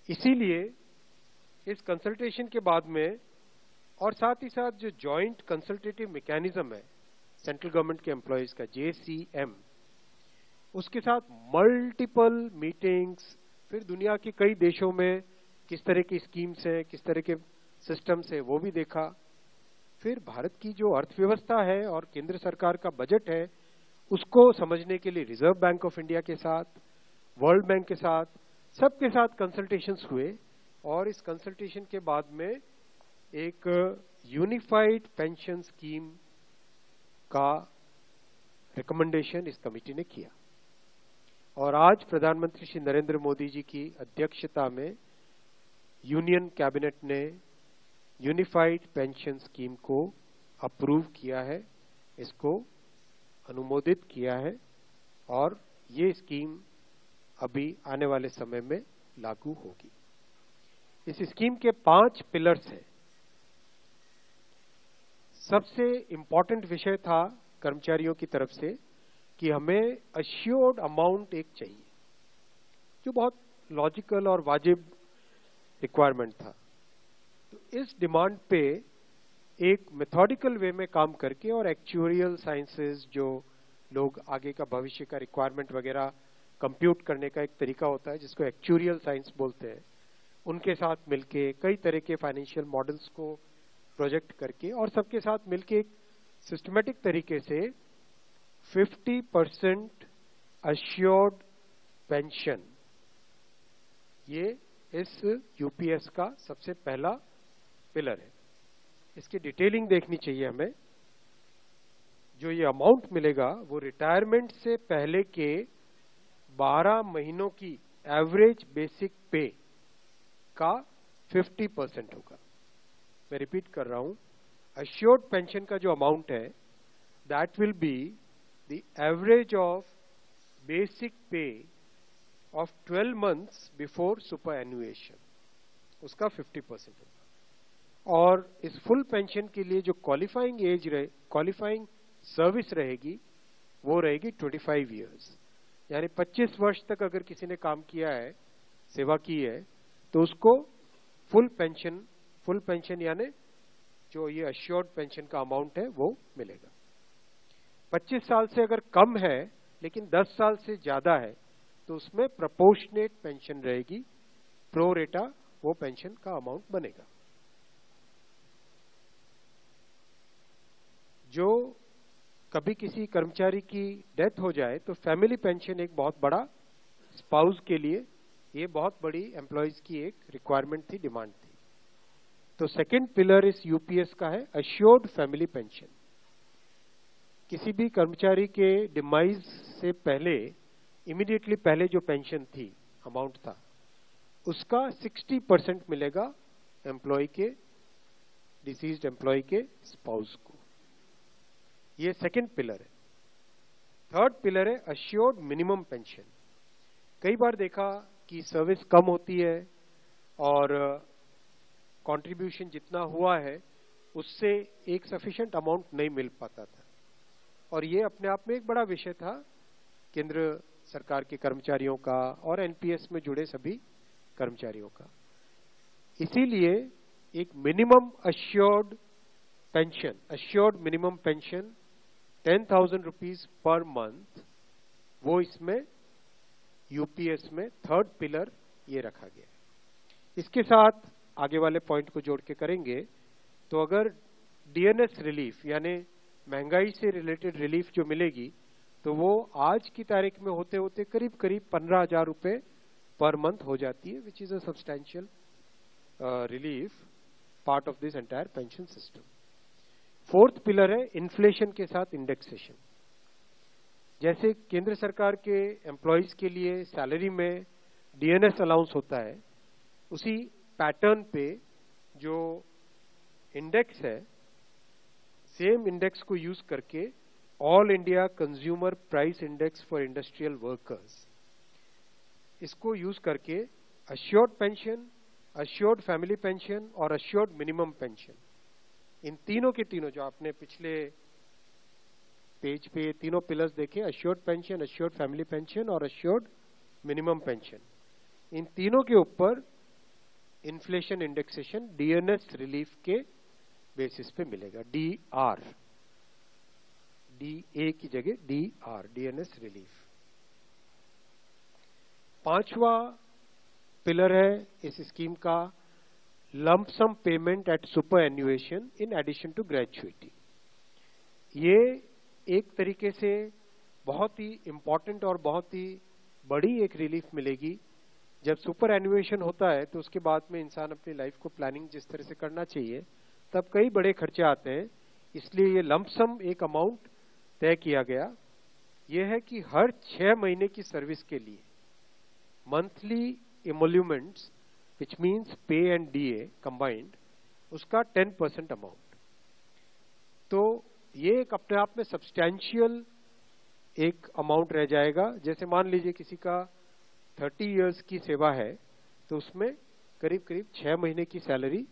इसीलिए इस कंसल्टेशन के बाद में और साथ ही साथ जो जॉइंट कंसल्टेटिव मैकेनिज्म है सेंट्रल गवर्नमेंट के एम्प्लॉयज का, JCM, उसके साथ मल्टीपल मीटिंग्स, फिर दुनिया के कई देशों में किस तरह की स्कीम्स हैं, किस तरह के सिस्टम्स हैं, वो भी देखा। फिर भारत की जो अर्थव्यवस्था है और केंद्र सरकार का बजट है, उसको समझने के लिए रिजर्व बैंक ऑफ इंडिया के साथ, वर्ल्ड बैंक के साथ, सबके साथ कंसल्टेशंस हुए और इस कंसल्टेशन के बाद में एक यूनिफाइड पेंशन स्कीम का रिकमेंडेशन इस कमेटी ने किया। और आज प्रधानमंत्री श्री नरेंद्र मोदी जी की अध्यक्षता में यूनियन कैबिनेट ने यूनिफाइड पेंशन स्कीम को अप्रूव किया है, इसको अनुमोदित किया है और ये स्कीम अभी आने वाले समय में लागू होगी। इस स्कीम के 5 पिलर्स हैं। सबसे इंपॉर्टेंट विषय था कर्मचारियों की तरफ से कि हमें अश्योर्ड अमाउंट एक चाहिए, जो बहुत लॉजिकल और वाजिब रिक्वायरमेंट था। तो इस डिमांड पे एक मेथोडिकल वे में काम करके और एक्चुअरियल साइंसेस, जो लोग आगे का भविष्य का रिक्वायरमेंट वगैरह कंप्यूट करने का एक तरीका होता है जिसको एक्चुअरियल साइंस बोलते हैं, उनके साथ मिलके कई तरह के फाइनेंशियल मॉडल्स को प्रोजेक्ट करके और सबके साथ मिलके एक सिस्टमेटिक तरीके से 50% अश्योर्ड पेंशन, ये इस यूपीएस का सबसे पहला पिलर है। इसकी डिटेलिंग देखनी चाहिए हमें। जो ये अमाउंट मिलेगा वो रिटायरमेंट से पहले के 12 महीनों की एवरेज बेसिक पे का 50% होगा। मैं रिपीट कर रहा हूं, अश्योर्ड पेंशन का जो अमाउंट है that will be the average of basic पे ऑफ 12 मंथ्स बिफोर सुपर एनुएशन, उसका 50% होगा। और इस फुल पेंशन के लिए जो क्वालिफाइंग सर्विस रहेगी वो रहेगी 25 इयर्स, यानी 25 वर्ष तक अगर किसी ने काम किया है, सेवा की है, तो उसको फुल पेंशन यानी जो ये अश्योर्ड पेंशन का अमाउंट है वो मिलेगा। 25 साल से अगर कम है लेकिन 10 साल से ज्यादा है तो उसमें प्रोपोर्शनेट पेंशन रहेगी, प्रो रेटा वो पेंशन का अमाउंट बनेगा। जो कभी किसी कर्मचारी की डेथ हो जाए तो फैमिली पेंशन एक बहुत बड़ा, स्पाउस के लिए ये बहुत बड़ी एम्प्लॉयज की एक रिक्वायरमेंट थी, डिमांड थी। तो सेकंड पिलर इस यूपीएस का है अश्योर्ड फैमिली पेंशन। किसी भी कर्मचारी के डिमाइज से पहले, इमीडिएटली पहले जो पेंशन थी, अमाउंट था, उसका 60% मिलेगा एम्प्लॉय के, डिसीज्ड एम्प्लॉय के स्पाउस को। ये सेकंड पिलर है। थर्ड पिलर है अश्योर्ड मिनिमम पेंशन। कई बार देखा कि सर्विस कम होती है और कंट्रीब्यूशन जितना हुआ है उससे एक सफिशिएंट अमाउंट नहीं मिल पाता था, और ये अपने आप में एक बड़ा विषय था केंद्र सरकार के कर्मचारियों का और एनपीएस में जुड़े सभी कर्मचारियों का। इसीलिए एक minimum assured pension, assured minimum pension 10,000 rupees per month, वो इसमें यूपीएस में थर्ड पिलर ये रखा गया है। इसके साथ आगे वाले पॉइंट को जोड़ के करेंगे तो अगर डीएनएस रिलीफ यानी महंगाई से रिलेटेड रिलीफ जो मिलेगी तो वो आज की तारीख में होते होते करीब करीब 15,000 रुपए पर मंथ हो जाती है, which is a substantial relief part of this entire pension system. Fourth pillar है इन्फ्लेशन के साथ इंडेक्सेशन। जैसे केंद्र सरकार के एम्प्लॉयज के लिए सैलरी में डीएनएस अलाउंस होता है, उसी पैटर्न पे जो इंडेक्स है, सेम इंडेक्स को यूज करके all India consumer price index for industrial workers, इसको यूज करके assured pension, assured family pension और अश्योर्ड मिनिमम पेंशन, इन तीनों के तीनों जो आपने पिछले पेज पे तीनों पिलर्स देखे, assured pension, assured family pension और अश्योर्ड मिनिमम पेंशन, इन तीनों के ऊपर इन्फ्लेशन इंडेक्सेशन डीएनएस रिलीफ के बेसिस पे मिलेगा, डीआर, डीए की जगह डीआर, डीएनएस रिलीफ। पांचवा पिलर है इस स्कीम का lump sum payment at superannuation in addition to gratuity. ये एक तरीके से बहुत ही इंपॉर्टेंट और बहुत ही बड़ी एक रिलीफ मिलेगी। जब सुपर एन्युएशन होता है तो उसके बाद में इंसान अपनी लाइफ को प्लानिंग जिस तरह से करना चाहिए तब कई बड़े खर्चे आते हैं, इसलिए ये लंप सम एक अमाउंट तय किया गया। यह है कि हर 6 महीने की सर्विस के लिए मंथली इमोल्यूमेंट्स विच मीन्स पे एंड डीए कंबाइंड, उसका 10% अमाउंट। तो ये एक अपने आप में सब्सटैंशियल एक अमाउंट रह जाएगा। जैसे मान लीजिए किसी का 30 इयर्स की सेवा है तो उसमें करीब करीब 6 महीने की सैलरी,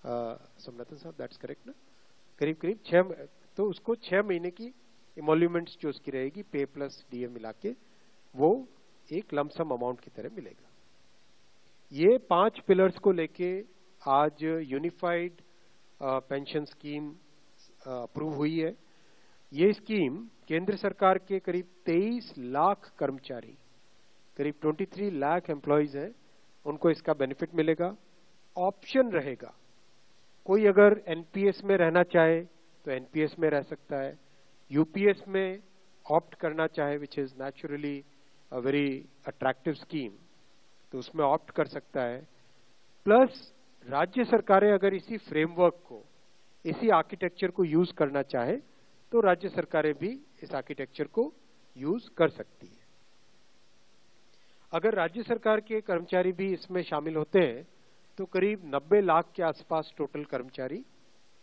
सोमनाथन साहब दैट्स करेक्ट ना, करीब करीब 6, तो उसको 6 महीने की इमोल्यूमेंट्स जो उसकी रहेगी पे प्लस डीए मिला के वो एक लमसम अमाउंट की तरह मिलेगा। ये 5 पिलर्स को लेके आज यूनिफाइड पेंशन स्कीम अप्रूव हुई है। ये स्कीम केंद्र सरकार के करीब 23 लाख कर्मचारी, करीब 23 लाख एम्प्लॉइज हैं, उनको इसका बेनिफिट मिलेगा। ऑप्शन रहेगा, कोई अगर एनपीएस में रहना चाहे तो एनपीएस में रह सकता है, यूपीएस में ऑप्ट करना चाहे which is naturally a very attractive scheme तो उसमें ऑप्ट कर सकता है। प्लस राज्य सरकारें अगर इसी फ्रेमवर्क को, इसी आर्किटेक्चर को यूज करना चाहे तो राज्य सरकारें भी इस आर्किटेक्चर को यूज कर सकती है। अगर राज्य सरकार के कर्मचारी भी इसमें शामिल होते हैं तो करीब 90 लाख के आसपास टोटल कर्मचारी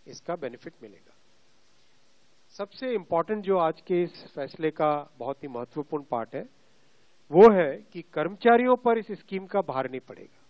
इसका बेनिफिट मिलेगा। सबसे इंपॉर्टेंट जो आज के इस फैसले का बहुत ही महत्वपूर्ण पार्ट है वो है कि कर्मचारियों पर इस स्कीम का भार नहीं पड़ेगा।